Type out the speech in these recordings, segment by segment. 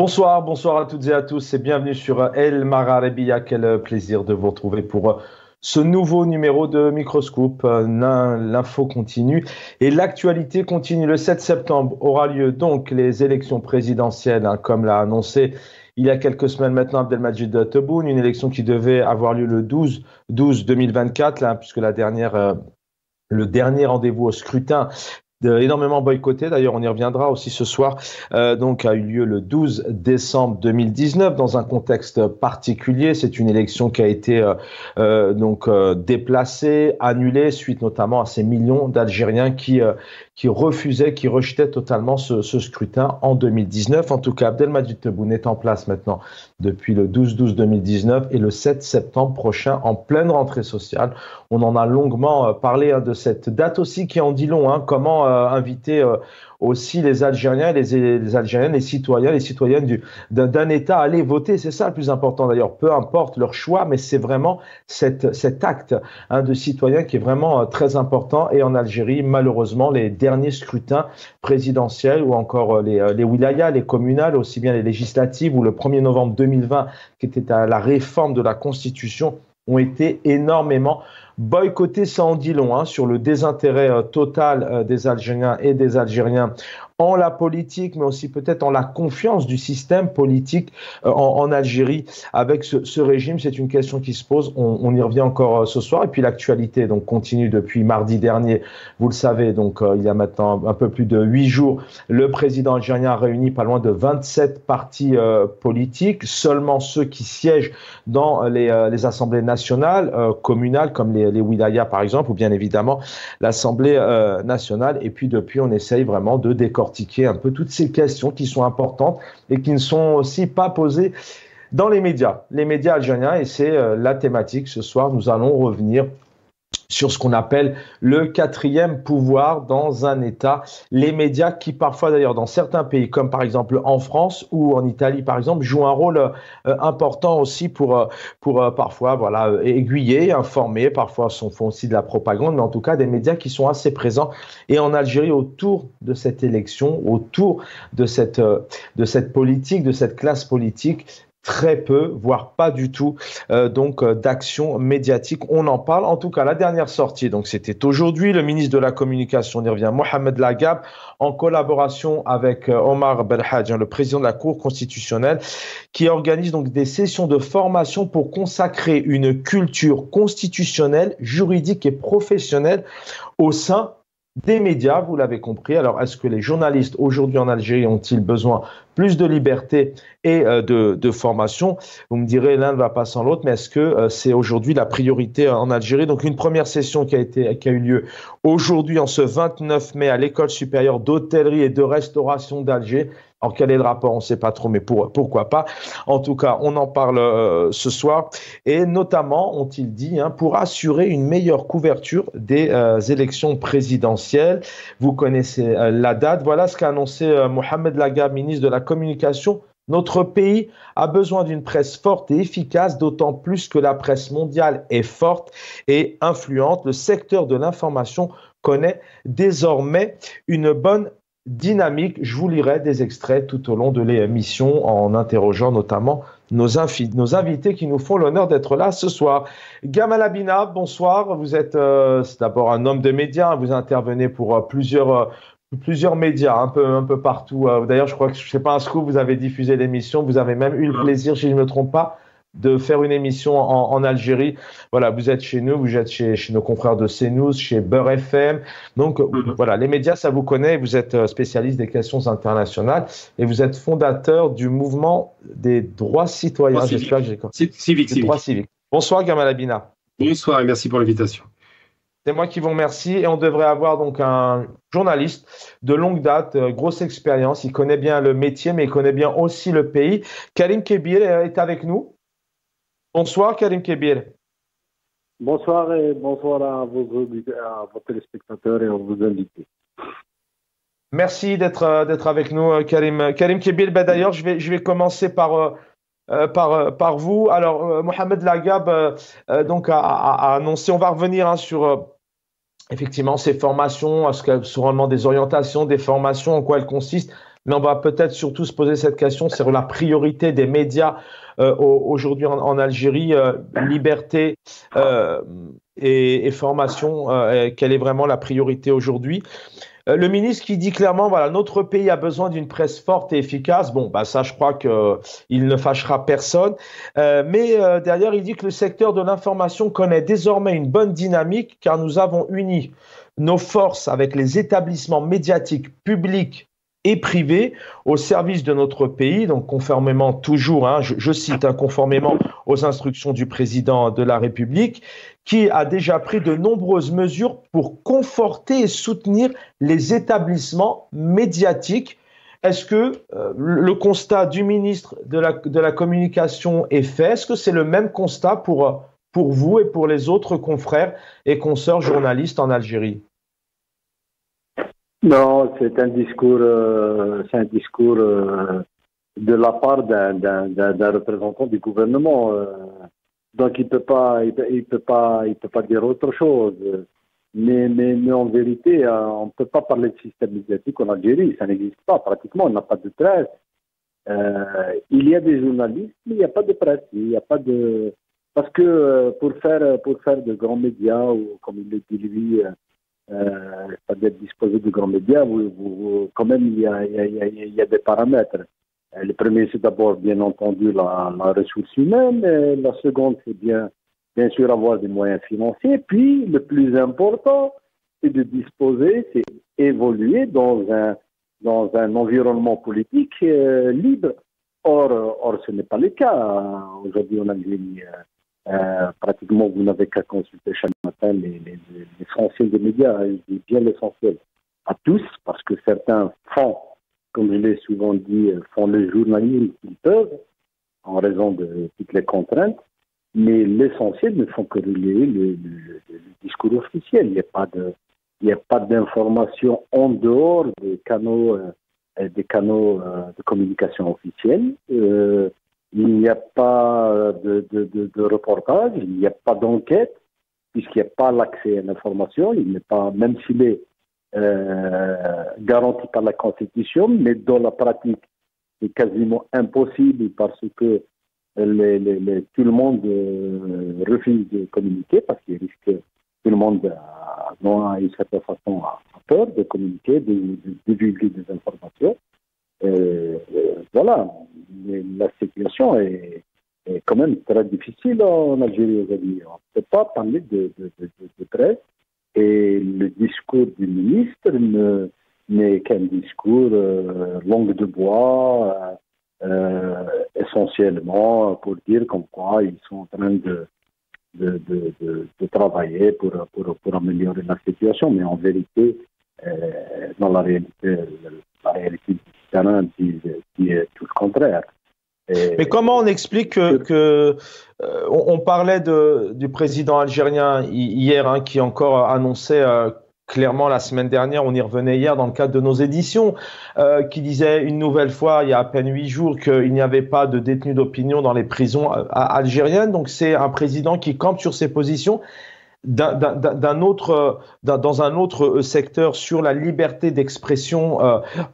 Bonsoir à toutes et à tous et bienvenue sur El Magharibiya. Quel plaisir de vous retrouver pour ce nouveau numéro de Microscope. L'info continue et l'actualité continue. Le 7 septembre aura lieu donc les élections présidentielles, comme l'a annoncé il y a quelques semaines maintenant Abdelmadjid Tebboune, une élection qui devait avoir lieu le 12-12-2024, puisque le dernier rendez-vous au scrutin énormément boycotté. D'ailleurs, on y reviendra aussi ce soir. Donc, a eu lieu le 12 décembre 2019 dans un contexte particulier. C'est une élection qui a été déplacée, annulée, suite notamment à ces millions d'Algériens qui refusaient, qui rejetaient totalement ce scrutin en 2019. En tout cas, Abdelmadjid Tebboune est en place maintenant depuis le 12-12-2019 et le 7 septembre prochain, en pleine rentrée sociale. On en a longuement parlé de cette date aussi qui en dit long. Comment inviter aussi les Algériens, les Algériennes, les citoyens, les citoyennes d'un État à aller voter. C'est ça le plus important d'ailleurs. Peu importe leur choix, mais c'est vraiment cet acte de citoyen qui est vraiment très important. Et en Algérie, malheureusement, les derniers scrutins présidentiels ou encore les wilayas, les communales, aussi bien les législatives ou le 1er novembre 2020, qui était à la réforme de la Constitution, ont été énormément boycottés. Ça en dit long sur le désintérêt total des Algériens et des Algériens en la politique, mais aussi peut-être en la confiance du système politique en Algérie avec ce régime. C'est une question qui se pose. On y revient encore ce soir. Et puis l'actualité donc continue depuis mardi dernier. Vous le savez, donc il y a maintenant un peu plus de 8 jours, le président algérien a réuni pas loin de 27 partis politiques. Seulement ceux qui siègent dans les assemblées nationales, communales, comme les wilayas par exemple, ou bien évidemment l'Assemblée nationale. Et puis depuis, on essaye vraiment de décortiquer un peu toutes ces questions qui sont importantes et qui ne sont aussi pas posées dans les médias algériens. Et c'est la thématique ce soir. Nous allons revenir sur ce qu'on appelle le quatrième pouvoir dans un État. Les médias qui parfois d'ailleurs dans certains pays, comme par exemple en France ou en Italie par exemple, jouent un rôle important aussi pour parfois aiguiller, informer, parfois font aussi de la propagande, mais en tout cas des médias qui sont assez présents. Et en Algérie, autour de cette élection, autour de cette politique, de cette classe politique, très peu, voire pas du tout, d'action médiatique. On en parle. En tout cas, la dernière sortie, donc c'était aujourd'hui, le ministre de la Communication, on y revient, Mohamed Lagab, en collaboration avec Omar Belhadj, le président de la Cour constitutionnelle, qui organise donc des sessions de formation pour consacrer une culture constitutionnelle, juridique et professionnelle au sein des médias, vous l'avez compris. Alors, est-ce que les journalistes aujourd'hui en Algérie ont-ils besoin plus de liberté et de formation? Vous me direz, l'un ne va pas sans l'autre, mais est-ce que c'est aujourd'hui la priorité en Algérie? Donc, une première session qui a eu lieu aujourd'hui, en ce 29 mai, à l'École supérieure d'hôtellerie et de restauration d'Alger. Alors, quel est le rapport? On ne sait pas trop, mais pourquoi pas. En tout cas, on en parle ce soir. Et notamment, ont-ils dit, pour assurer une meilleure couverture des élections présidentielles. Vous connaissez la date. Voilà ce qu'a annoncé Mohamed Lagab, ministre de la Communication. Notre pays a besoin d'une presse forte et efficace, d'autant plus que la presse mondiale est forte et influente. Le secteur de l'information connaît désormais une bonne dynamique. Je vous lirai des extraits tout au long de l'émission en interrogeant notamment nos invités qui nous font l'honneur d'être là ce soir. Gamal Abina, bonsoir. Vous êtes d'abord un homme de médias. Vous intervenez pour plusieurs médias, un peu partout. D'ailleurs, je crois que, je ne sais pas, un scoop, vous avez diffusé l'émission. Vous avez même eu le plaisir, si je ne me trompe pas, de faire une émission en Algérie. Voilà, vous êtes chez nous, vous êtes chez nos confrères de CNews, chez Beurre FM. Donc, voilà, les médias, ça vous connaît. Vous êtes spécialiste des questions internationales et vous êtes fondateur du mouvement des droits citoyens. J'espère que j'ai compris. Civique. Droits civiques. Bonsoir, Gamal Abina. Bonsoir et merci pour l'invitation. C'est moi qui vous remercie et on devrait avoir donc un journaliste de longue date, grosse expérience. Il connaît bien le métier, mais il connaît bien aussi le pays. Karim Kebir est avec nous. Bonsoir Karim Kebir. Bonsoir et bonsoir à vos téléspectateurs et à vos invités. Merci d'être avec nous Karim Kebir. D'ailleurs, je vais commencer par vous. Alors, Mohamed Lagab donc a annoncé, on va revenir sur effectivement ces formations, sur vraiment des orientations, des formations, en quoi elles consistent. mais on va peut-être surtout se poser cette question sur la priorité des médias aujourd'hui en Algérie, liberté et formation, quelle est vraiment la priorité aujourd'hui? Le ministre qui dit clairement, voilà, notre pays a besoin d'une presse forte et efficace. Bon, bah ça, je crois que il ne fâchera personne. Mais derrière, il dit que le secteur de l'information connaît désormais une bonne dynamique car nous avons uni nos forces avec les établissements médiatiques publics et privés au service de notre pays. Donc, conformément toujours, hein, je cite, hein, conformément aux instructions du président de la République, qui a déjà pris de nombreuses mesures pour conforter et soutenir les établissements médiatiques. Est-ce que le constat du ministre de la Communication est fait? Est-ce que c'est le même constat pour vous et pour les autres confrères et consoeurs journalistes en Algérie? Non, c'est un discours, de la part d'un représentant du gouvernement. Donc il peut pas dire autre chose. Mais en vérité, on ne peut pas parler de système médiatique en Algérie. Ça n'existe pas pratiquement. On n'a pas de presse. Il y a des journalistes, mais il n'y a pas de presse. Il n'y a pas de parce que pour faire de grands médias ou comme il le dit lui, c'est-à-dire disposer de grands médias, quand même il y a des paramètres. Le premier, c'est d'abord, bien entendu, la ressource humaine. La seconde, c'est bien sûr avoir des moyens financiers. Puis, le plus important, c'est de disposer, c'est évoluer dans un environnement politique libre. Or, ce n'est pas le cas. Aujourd'hui, en Algérie, pratiquement, vous n'avez qu'à consulter chaque matin l'essentiel des médias. Je dis bien l'essentiel à tous, parce que certains font, comme je l'ai souvent dit, font le journalisme qu'ils peuvent, en raison de toutes les contraintes, mais l'essentiel ne font que relayer le discours officiel. Il n'y a pas d'information en dehors des canaux de communication officiels. Il n'y a pas de reportage, il n'y a pas d'enquête, puisqu'il n'y a pas l'accès à l'information. Il n'est pas, même s'il est garanti par la Constitution, mais dans la pratique, c'est quasiment impossible parce que tout le monde refuse de communiquer parce qu'il risque, tout le monde a d'une certaine façon a peur de communiquer, de divulguer des informations. Voilà, mais la situation est quand même très difficile en Algérie aujourd'hui. On ne peut pas parler de presse. Et le discours du ministre n'est qu'un discours langue de bois, essentiellement pour dire comme quoi ils sont en train de travailler pour améliorer la situation. Mais en vérité, dans la réalité du terrain dit tout le contraire. Mais comment on explique que on parlait du président algérien hier, hein, qui encore annonçait clairement la semaine dernière, on y revenait hier dans le cadre de nos éditions, qui disait une nouvelle fois, il y a à peine 8 jours, qu'il n'y avait pas de détenus d'opinion dans les prisons algériennes. Donc c'est un président qui campe sur ses positions. Dans un autre secteur sur la liberté d'expression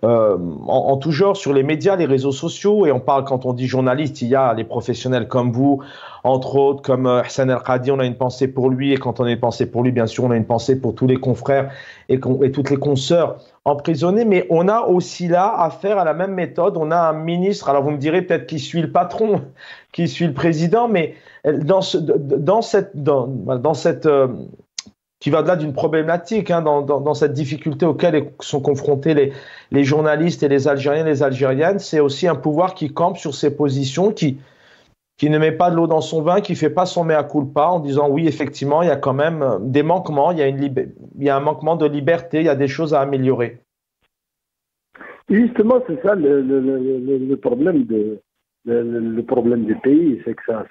en tout genre, sur les médias, les réseaux sociaux, et on parle, quand on dit journaliste, il y a les professionnels comme vous, entre autres, comme Hassan El-Khadi, on a une pensée pour lui, et quand on a une pensée pour lui, bien sûr, on a une pensée pour tous les confrères et toutes les consoeurs emprisonnés, mais on a aussi là affaire à la même méthode. On a un ministre, alors vous me direz peut-être qui suit le patron, qui suit le président, mais dans cette qui va au-delà d'une problématique, hein, dans cette difficulté auquel sont confrontés les journalistes et les Algériens et les Algériennes, c'est aussi un pouvoir qui campe sur ses positions, qui ne met pas de l'eau dans son vin, qui fait pas son mea culpa en disant oui, effectivement, il y a quand même des manquements, il y a un manquement de liberté, il y a des choses à améliorer. Justement, c'est ça le problème le problème du pays, c'est que ça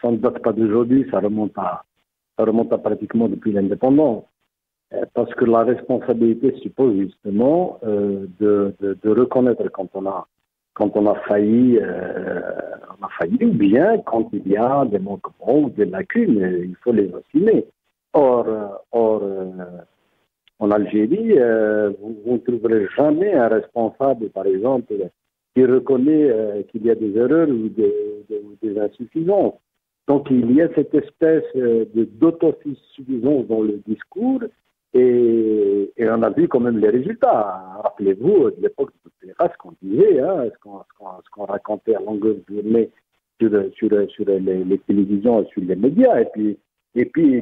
ne date pas d'aujourd'hui, ça remonte à pratiquement depuis l'indépendance. Parce que la responsabilité suppose justement de reconnaître quand on a failli, ou bien quand il y a des manquements ou des lacunes, il faut les assumer. Or, en Algérie, vous ne trouverez jamais un responsable, par exemple, qui reconnaît qu'il y a des erreurs ou des insuffisances. Donc il y a cette espèce d'autosuffisance dans le discours et on a vu quand même les résultats. Rappelez-vous de l'époque de Bouteflika, ce qu'on disait, ce qu'on racontait à longueur de journée sur les télévisions et sur les médias. Et puis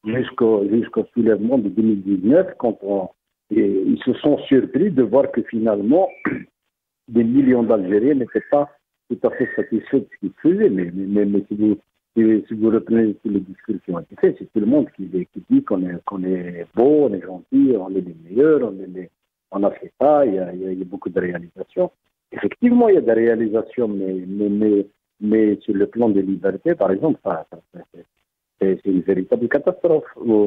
jusqu'au soulèvement de 2019, quand ils se sont surpris de voir que finalement des millions d'Algériens n'étaient pas tout à fait satisfaits de ce qu'ils faisaient. Mais si vous reprenez tous les discours qui ont été faits, c'est tout le monde qui dit qu'on est beau, on est gentil, on est les meilleurs, on a fait ça, il y a beaucoup de réalisations. Effectivement, il y a des réalisations, mais sur le plan des libertés, par exemple, c'est une véritable catastrophe.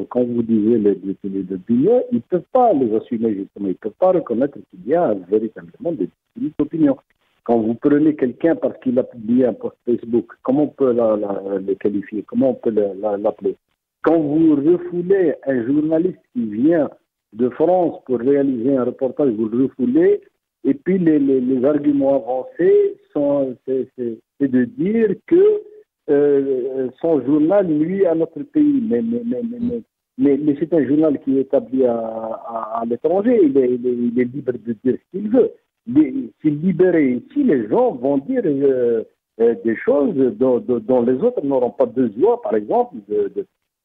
Quand vous disiez les détenus d'opinion, ils ne peuvent pas les assumer justement, ils ne peuvent pas reconnaître qu'il y a véritablement des détenus d'opinion. Quand vous prenez quelqu'un parce qu'il a publié un post Facebook, comment on peut le qualifier? Comment on peut l'appeler? Quand vous refoulez un journaliste qui vient de France pour réaliser un reportage, vous le refoulez, et puis les arguments avancés c'est de dire que son journal nuit à notre pays. Mais c'est un journal qui est établi à l'étranger, il est libre de dire ce qu'il veut. S'il libérait ici, les gens vont dire des choses dont les autres n'auront pas besoin, par exemple,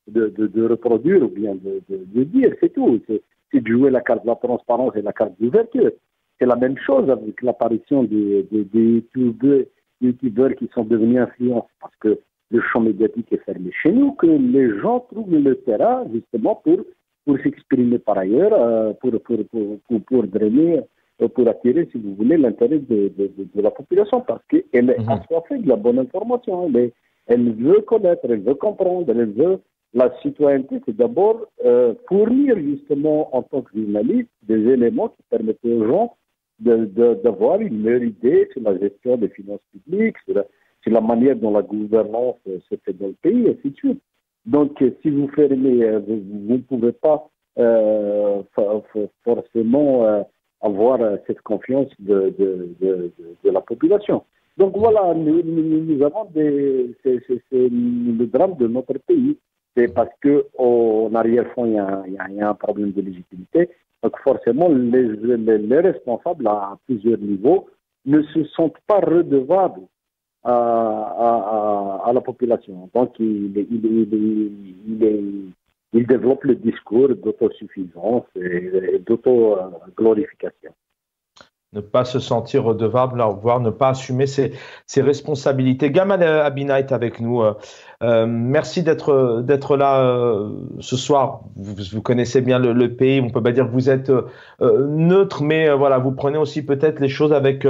de reproduire ou bien de dire, c'est tout. C'est de jouer la carte de la transparence et la carte d'ouverture. C'est la même chose avec l'apparition des youtubeurs qui sont devenus influents, parce que le champ médiatique est fermé chez nous, que les gens trouvent le terrain justement pour s'exprimer par ailleurs, pour drainer, pour attirer, si vous voulez, l'intérêt de la population, parce qu'elle est assoiffée de la bonne information. Elle veut connaître, elle veut comprendre, elle veut. La citoyenneté, c'est d'abord fournir justement en tant que journaliste des éléments qui permettent aux gens d'avoir une meilleure idée sur la gestion des finances publiques, sur la manière dont la gouvernance se fait dans le pays, et ainsi de suite. Donc, si vous fermez, vous ne pouvez pas forcément avoir cette confiance de la population. Donc voilà, nous avons c'est le drame de notre pays. C'est parce qu'en arrière-fond, il y a un problème de légitimité. Donc forcément, les responsables à plusieurs niveaux ne se sentent pas redevables à la population. Donc ils développent le discours d'autosuffisance et d'auto-glorification. Ne pas se sentir redevable, voire ne pas assumer ses responsabilités. Gamal Abina est avec nous. Merci d'être là ce soir. Vous connaissez bien le pays. On peut pas dire que vous êtes neutre, mais voilà, vous prenez aussi peut-être les choses avec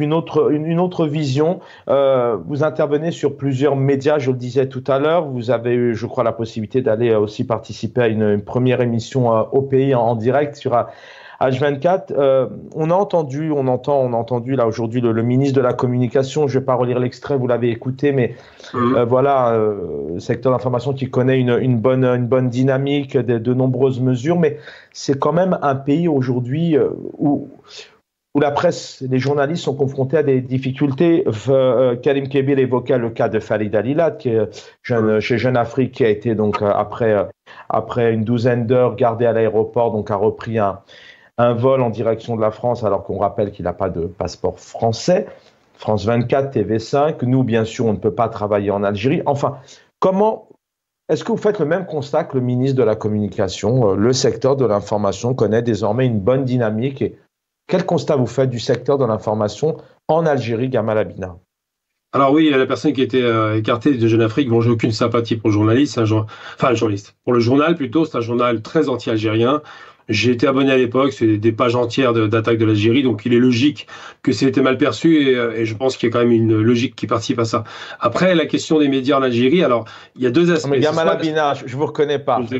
une autre vision. Vous intervenez sur plusieurs médias, je le disais tout à l'heure. Vous avez eu, je crois, la possibilité d'aller aussi participer à une première émission au pays en direct sur H24. On a entendu là aujourd'hui le ministre de la Communication. Je ne vais pas relire l'extrait, vous l'avez écouté, mais voilà, le secteur d'information qui connaît une bonne dynamique, de nombreuses mesures, mais c'est quand même un pays aujourd'hui où la presse, les journalistes sont confrontés à des difficultés. Karim Kebir évoquait le cas de Falid Alilat, qui est chez Jeune Afrique, qui a été donc après une douzaine d'heures gardé à l'aéroport, donc a repris un vol en direction de la France, alors qu'on rappelle qu'il n'a pas de passeport français. France 24, TV5, nous, bien sûr, on ne peut pas travailler en Algérie. Enfin, est-ce que vous faites le même constat que le ministre de la Communication? Le secteur de l'information connaît désormais une bonne dynamique. Et quel constat vous faites du secteur de l'information en Algérie, Gamal Abina? Alors oui, la personne qui était écartée de Jeune Afrique, bon, j'ai aucune sympathie pour le journaliste, le journaliste. Pour le journal plutôt, c'est un journal très anti-algérien. J'ai été abonné à l'époque, c'est des pages entières d'attaque de l'Algérie, donc il est logique que c'était mal perçu et je pense qu'il y a quand même une logique qui participe à ça. Après, la question des médias en Algérie, alors il y a deux aspects. Mais Gamal Abina, je vous reconnais pas. Je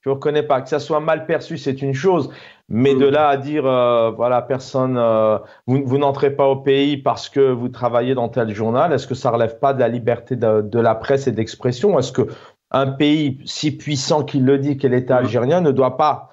vous reconnais pas. Que ça soit mal perçu, c'est une chose. Mais de là à dire, voilà, personne, vous n'entrez pas au pays parce que vous travaillez dans tel journal, est-ce que ça relève pas de la liberté de la presse et d'expression? Est-ce que un pays si puissant qu'il le dit qu'est l'État algérien ne doit pas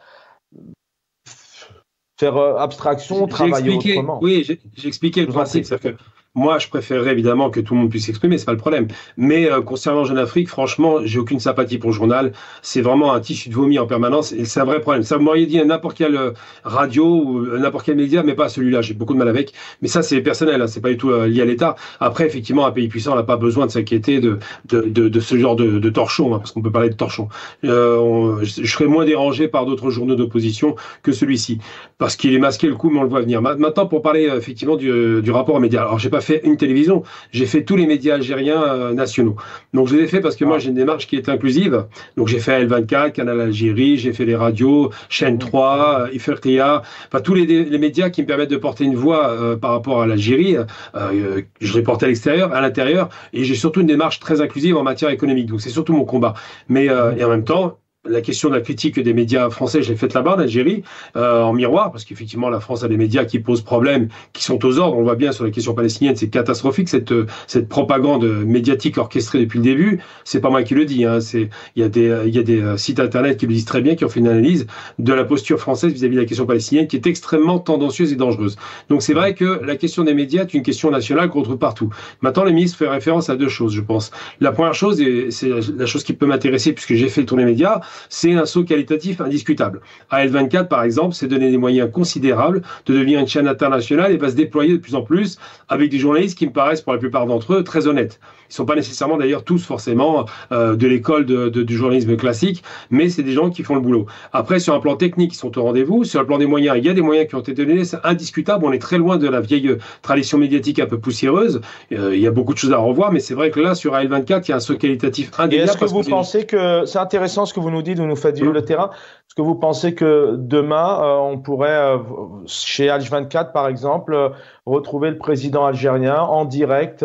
faire abstraction, travailler autrement. Oui, j'ai expliqué le principe. C'est-à-dire que moi, je préférerais évidemment que tout le monde puisse s'exprimer, c'est pas le problème. Mais concernant Jeune Afrique, franchement, j'ai aucune sympathie pour le journal. C'est vraiment un tissu de vomi en permanence et c'est un vrai problème. Ça m'aurait dit à n'importe quelle radio ou n'importe quel média, mais pas celui-là. J'ai beaucoup de mal avec. Mais ça, c'est personnel, hein, c'est pas du tout lié à l'État. Après, effectivement, un pays puissant n'a pas besoin de s'inquiéter de ce genre de torchon, hein, parce qu'on peut parler de torchon. Je serais moins dérangé par d'autres journaux d'opposition que celui-ci, parce qu'il est masqué le coup, mais on le voit venir. Maintenant, pour parler effectivement du rapport aux médias. Alors, j'ai pas fait une télévision, j'ai fait tous les médias algériens nationaux. Donc je les ai fait parce que moi j'ai une démarche qui est inclusive. Donc j'ai fait L24, Canal Algérie, j'ai fait les radios, Chaîne 3, Ifriqiya, enfin tous les médias qui me permettent de porter une voix par rapport à l'Algérie. Je les porte à l'extérieur, à l'intérieur, et j'ai surtout une démarche très inclusive en matière économique. Donc c'est surtout mon combat. Mais et en même temps, la question de la critique des médias français, je l'ai faite là-bas, en Algérie, en miroir, parce qu'effectivement, la France a des médias qui posent problème, qui sont aux ordres. On voit bien sur la question palestinienne, c'est catastrophique, cette propagande médiatique orchestrée depuis le début. C'est pas moi qui le dis, hein, il y a des sites internet qui le disent très bien, qui ont fait une analyse de la posture française vis-à-vis de la question palestinienne, qui est extrêmement tendancieuse et dangereuse. Donc c'est vrai que la question des médias est une question nationale qu'on retrouve partout. Maintenant, le ministre fait référence à deux choses, je pense. La première chose, et c'est la chose qui peut m'intéresser, puisque j'ai fait le tour des médias, c'est un saut qualitatif indiscutable. AL24, par exemple, s'est donné des moyens considérables de devenir une chaîne internationale et va se déployer de plus en plus avec des journalistes qui me paraissent, pour la plupart d'entre eux, très honnêtes. Ils ne sont pas nécessairement, d'ailleurs, tous forcément de l'école du journalisme classique, mais c'est des gens qui font le boulot. Après, sur un plan technique, ils sont au rendez-vous. Sur le plan des moyens, il y a des moyens qui ont été donnés, c'est indiscutable. On est très loin de la vieille tradition médiatique un peu poussiéreuse. Il y a beaucoup de choses à revoir, mais c'est vrai que là, sur AL24, il y a un saut qualitatif indéniable. Est-ce que vous pensez que c'est intéressant ce que vous nous dites, vous nous faites vivre le terrain? Est-ce que vous pensez que demain, on pourrait, chez H24 par exemple, retrouver le président algérien en direct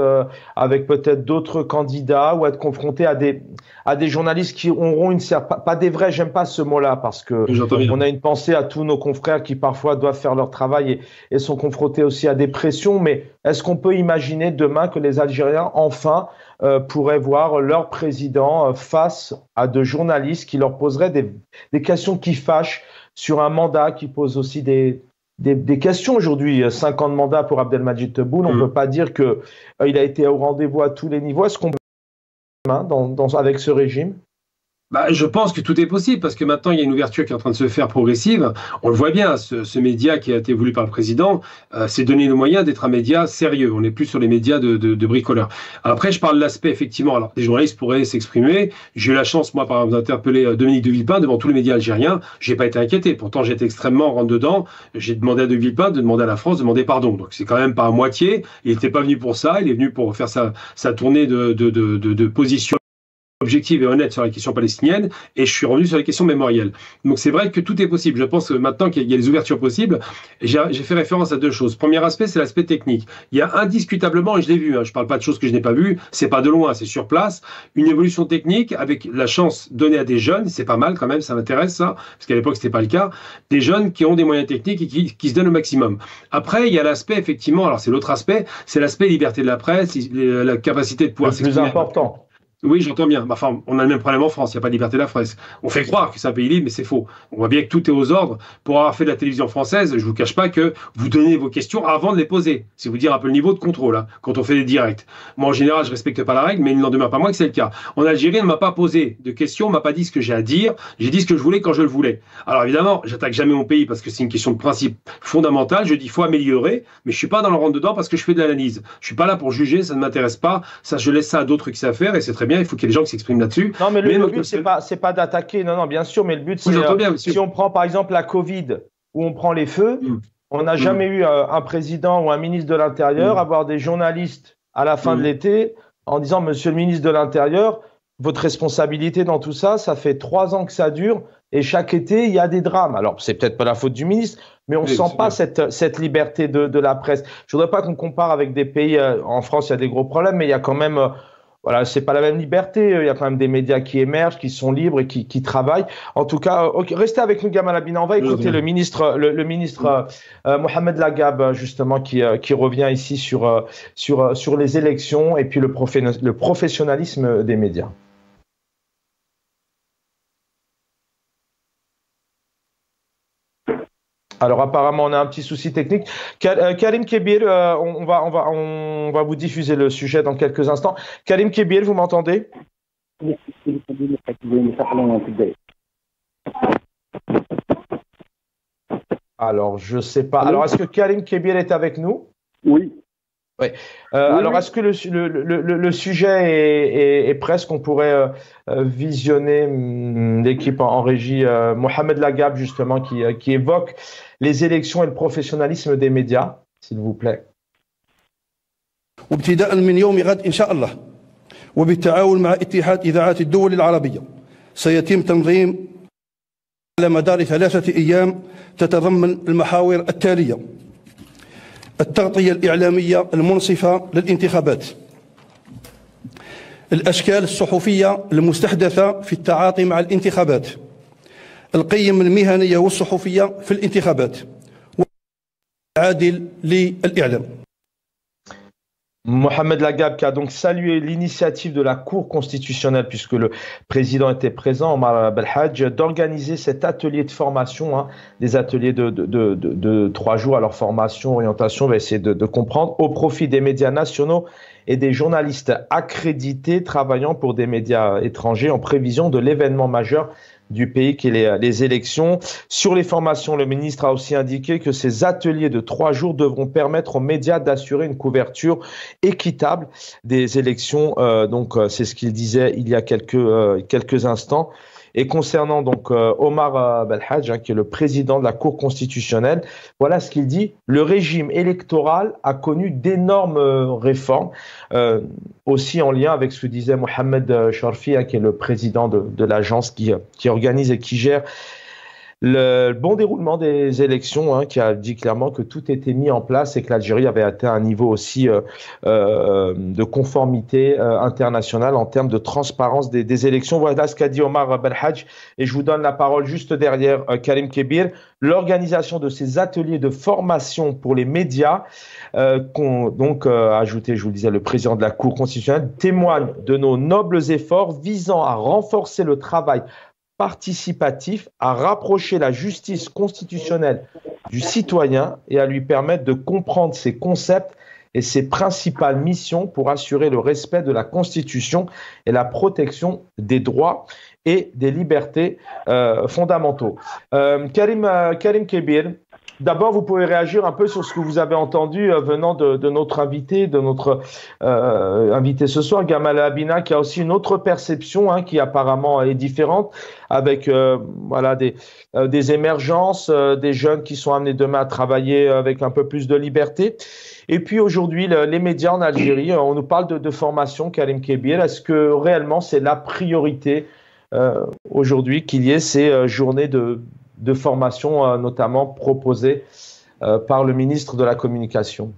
avec peut-être d'autres candidats ou être confronté à des journalistes qui auront pas des vrais, j'aime pas ce mot-là parce que on a une pensée à tous nos confrères qui parfois doivent faire leur travail et sont confrontés aussi à des pressions, mais est-ce qu'on peut imaginer demain que les Algériens enfin pourraient voir leur président face à de journalistes qui leur poseraient des questions qui fâchent sur un mandat qui pose aussi des questions aujourd'hui. 5 ans de mandat pour Abdelmadjid Tebboune, on ne peut pas dire qu'il a été au rendez-vous à tous les niveaux. Est-ce qu'on peut avec ce régime? Je pense que tout est possible parce que maintenant il y a une ouverture qui est en train de se faire progressive. On le voit bien, ce média qui a été voulu par le président s'est donné le moyen d'être un média sérieux. On n'est plus sur les médias de bricoleurs. Après, je parle de l'aspect effectivement. Alors, des journalistes pourraient s'exprimer. J'ai eu la chance, moi, par exemple, d'interpeller Dominique de Villepin devant tous les médias algériens. J'ai pas été inquiété. Pourtant, j'étais extrêmement rentre dedans. J'ai demandé à de Villepin de demander à la France de demander pardon. Donc, c'est quand même pas à moitié. Il n'était pas venu pour ça. Il est venu pour faire sa tournée de position objective et honnête sur la question palestinienne, et je suis revenu sur la question mémorielle. Donc c'est vrai que tout est possible. Je pense que maintenant qu'il y a des ouvertures possibles, j'ai fait référence à deux choses. Premier aspect, c'est l'aspect technique. Il y a indiscutablement, et je l'ai vu, je parle pas de choses que je n'ai pas vues, c'est pas de loin, c'est sur place, une évolution technique avec la chance donnée à des jeunes, c'est pas mal quand même, ça m'intéresse ça, parce qu'à l'époque c'était pas le cas, des jeunes qui ont des moyens techniques et qui se donnent au maximum. Après, il y a l'aspect effectivement, alors c'est l'autre aspect, c'est l'aspect liberté de la presse, la capacité de pouvoir s'exprimer. Le plus important. Oui, j'entends bien. Enfin, on a le même problème en France. Il n'y a pas de liberté de la presse. On fait croire que c'est un pays libre, mais c'est faux. On voit bien que tout est aux ordres. Pour avoir fait de la télévision française, je vous cache pas que vous donnez vos questions avant de les poser. C'est vous dire un peu le niveau de contrôle, hein, quand on fait des directs. Moi, en général, je respecte pas la règle, mais il n'en demeure pas moins que c'est le cas. En Algérie, on ne m'a pas posé de questions, on m'a pas dit ce que j'ai à dire. J'ai dit ce que je voulais quand je le voulais. Alors évidemment, j'attaque jamais mon pays parce que c'est une question de principe fondamentale. Je dis il faut améliorer, mais je suis pas dans le rentre-dedans parce que je fais de l'analyse. Je suis pas là pour juger, ça ne m'intéresse pas. Ça, je laisse ça à d'autres qui savent faire et c'est très bien. Il faut qu'il y ait des gens qui s'expriment là-dessus. Non, mais le but, c'est pas d'attaquer. Non, bien sûr, mais le but, c'est si on prend par exemple la Covid, où on prend les feux, on n'a jamais eu un président ou un ministre de l'Intérieur avoir des journalistes à la fin de l'été en disant, Monsieur le ministre de l'Intérieur, votre responsabilité dans tout ça, ça fait 3 ans que ça dure et chaque été, il y a des drames. Alors, c'est peut-être pas la faute du ministre, mais on ne sent pas cette liberté de la presse. Je voudrais pas qu'on compare avec des pays, en France, il y a des gros problèmes, mais il y a quand même... Voilà, c'est pas la même liberté. Il y a quand même des médias qui émergent, qui sont libres et qui travaillent. En tout cas, restez avec nous, Gamal Abina. On va écouter le ministre Mohamed Lagab, justement, qui revient ici sur les élections et puis le professionnalisme des médias. Alors apparemment on a un petit souci technique. Karim Kebir, on va vous diffuser le sujet dans quelques instants. Karim Kebir, vous m'entendez? Alors je sais pas. Alors est-ce que Karim Kebir est avec nous? Oui. Oui. Alors est-ce que le sujet est presque, on pourrait visionner l'équipe en régie, Mohamed Lagab justement qui évoque les élections et le professionnalisme des médias, s'il vous plaît. وابتداء من يوم غد إن شاء الله وبالتعاون مع اتحاد إذاعات الدول العربية سيتم تنظيم على مدار 3 أيام تتضمن المحاور التالية: التغطية الإعلامية المنصفة للانتخابات، الأشكال الصحفية المستحدثة في التعاطي مع الانتخابات، القيم المهنية والصحفية في الانتخابات، والعادل للإعلام. Mohamed Lagab qui a donc salué l'initiative de la Cour constitutionnelle, puisque le président était présent, Omar Belhadj, d'organiser cet atelier de formation, des ateliers de 3 jours. Alors formation, orientation, on va essayer de comprendre, au profit des médias nationaux et des journalistes accrédités travaillant pour des médias étrangers en prévision de l'événement majeur du pays qui est les élections. Sur les formations, le ministre a aussi indiqué que ces ateliers de 3 jours devront permettre aux médias d'assurer une couverture équitable des élections. Donc c'est ce qu'il disait il y a quelques instants. Et concernant donc Omar Belhadj, qui est le président de la Cour constitutionnelle, voilà ce qu'il dit: le régime électoral a connu d'énormes réformes, aussi en lien avec ce que disait Mohamed Sharfi, qui est le président de l'agence qui organise et qui gère le bon déroulement des élections, qui a dit clairement que tout était mis en place et que l'Algérie avait atteint un niveau aussi de conformité internationale en termes de transparence des élections. Voilà ce qu'a dit Omar Belhadj, et je vous donne la parole juste derrière Karim Kebir. L'organisation de ces ateliers de formation pour les médias, ajouté, je vous le disais, le président de la Cour constitutionnelle, témoigne de nos nobles efforts visant à renforcer le travail participatif, à rapprocher la justice constitutionnelle du citoyen et à lui permettre de comprendre ses concepts et ses principales missions pour assurer le respect de la Constitution et la protection des droits et des libertés fondamentaux. Karim Kebir, d'abord, vous pouvez réagir un peu sur ce que vous avez entendu venant de notre invité, invité ce soir, Gamal Abina, qui a aussi une autre perception qui apparemment est différente, avec des émergences, des jeunes qui sont amenés demain à travailler avec un peu plus de liberté. Et puis aujourd'hui, les médias en Algérie, on nous parle de formation, Karim Kebir. Est-ce que réellement c'est la priorité aujourd'hui qu'il y ait ces journées de formation, notamment proposées par le ministre de la Communication?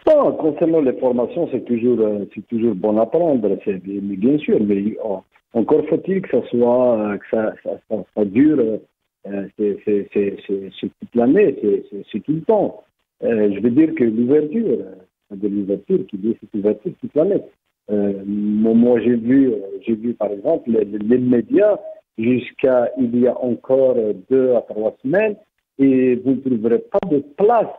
Concernant les formations, c'est toujours bon à prendre, mais bien sûr, mais encore faut-il que ça dure, c'est toute l'année, c'est tout le temps. Je veux dire que l'ouverture qui dit cette ouverture toute l'année. Moi, j'ai vu par exemple les médias jusqu'à il y a encore 2 à 3 semaines, et vous ne trouverez pas de place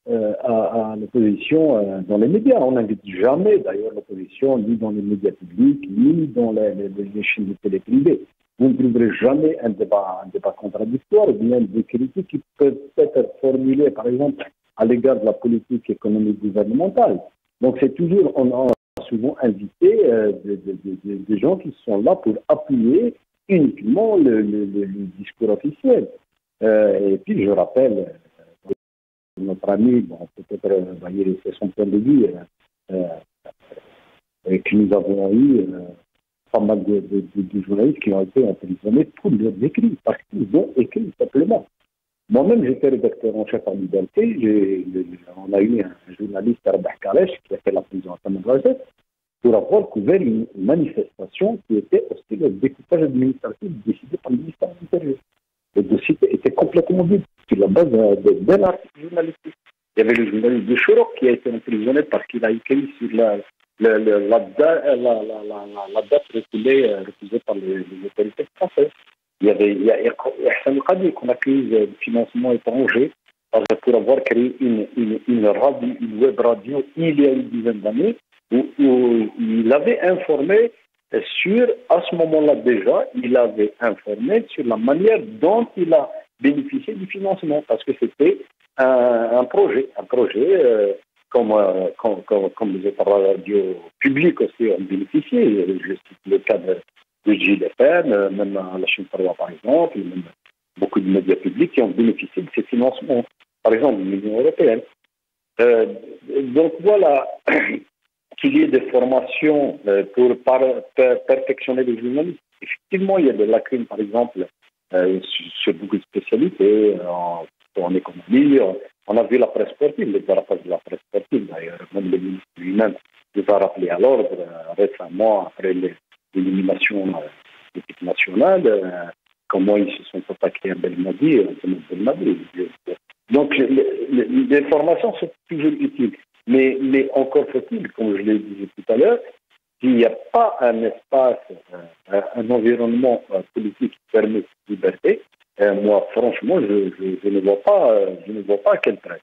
à l'opposition dans les médias. On n'invite jamais d'ailleurs l'opposition ni dans les médias publics ni dans les chaînes de télé privées. Vous ne trouverez jamais un débat contradictoire ou bien des critiques qui peuvent être formulées par exemple à l'égard de la politique économique gouvernementale. Donc c'est toujours, on a souvent invité des gens qui sont là pour appuyer uniquement le discours officiel. Et puis je rappelle notre ami, peut-être c'est son point de vue, que nous avons eu pas mal de journalistes qui ont été emprisonnés pour leurs écrits, parce qu'ils ont écrit simplement. Moi-même, j'étais rédacteur en chef en liberté. On a eu un journaliste, Rabah Karesh, qui a fait la prison à Tamanrajet, pour avoir couvert une manifestation qui était hostile au découpage administratif décidé par le ministère de l'Intérieur. Le dossier était complètement vide, sur la base d'un article journalistique. Il y avait le journaliste de Chorok qui a été emprisonné parce qu'il a écrit sur la date refusée par les autorités françaises. Il y a Ihsan Al-Qadi qu'on accuse de financement étranger pour avoir créé une radio, une web radio il y a une dizaine d'années où il avait informé à ce moment-là déjà, il avait informé sur la manière dont il a bénéficié du financement parce que c'était un projet comme les autres radios publiques aussi ont bénéficié. Je cite le cas de JDFM, même à la Chine par exemple, même beaucoup de médias publics qui ont bénéficié de ces financements, par exemple l'Union européenne. Donc voilà, qu'il y ait des formations pour perfectionner les journalistes. Effectivement, il y a des lacunes, par exemple, sur beaucoup de spécialités, en économie. On a vu la presse sportive, les dérapages de la presse sportive, d'ailleurs. Même le ministre lui-même nous a rappelé à l'ordre récemment, après l'élimination de l'équipe nationale, comment ils se sont attaqués à Belmadi, Donc, les formations sont toujours utiles. Mais encore faut-il, comme je l'ai dit tout à l'heure, s'il n'y a pas un espace, un environnement politique qui permet cette liberté, moi, franchement, je ne vois pas à quel prix.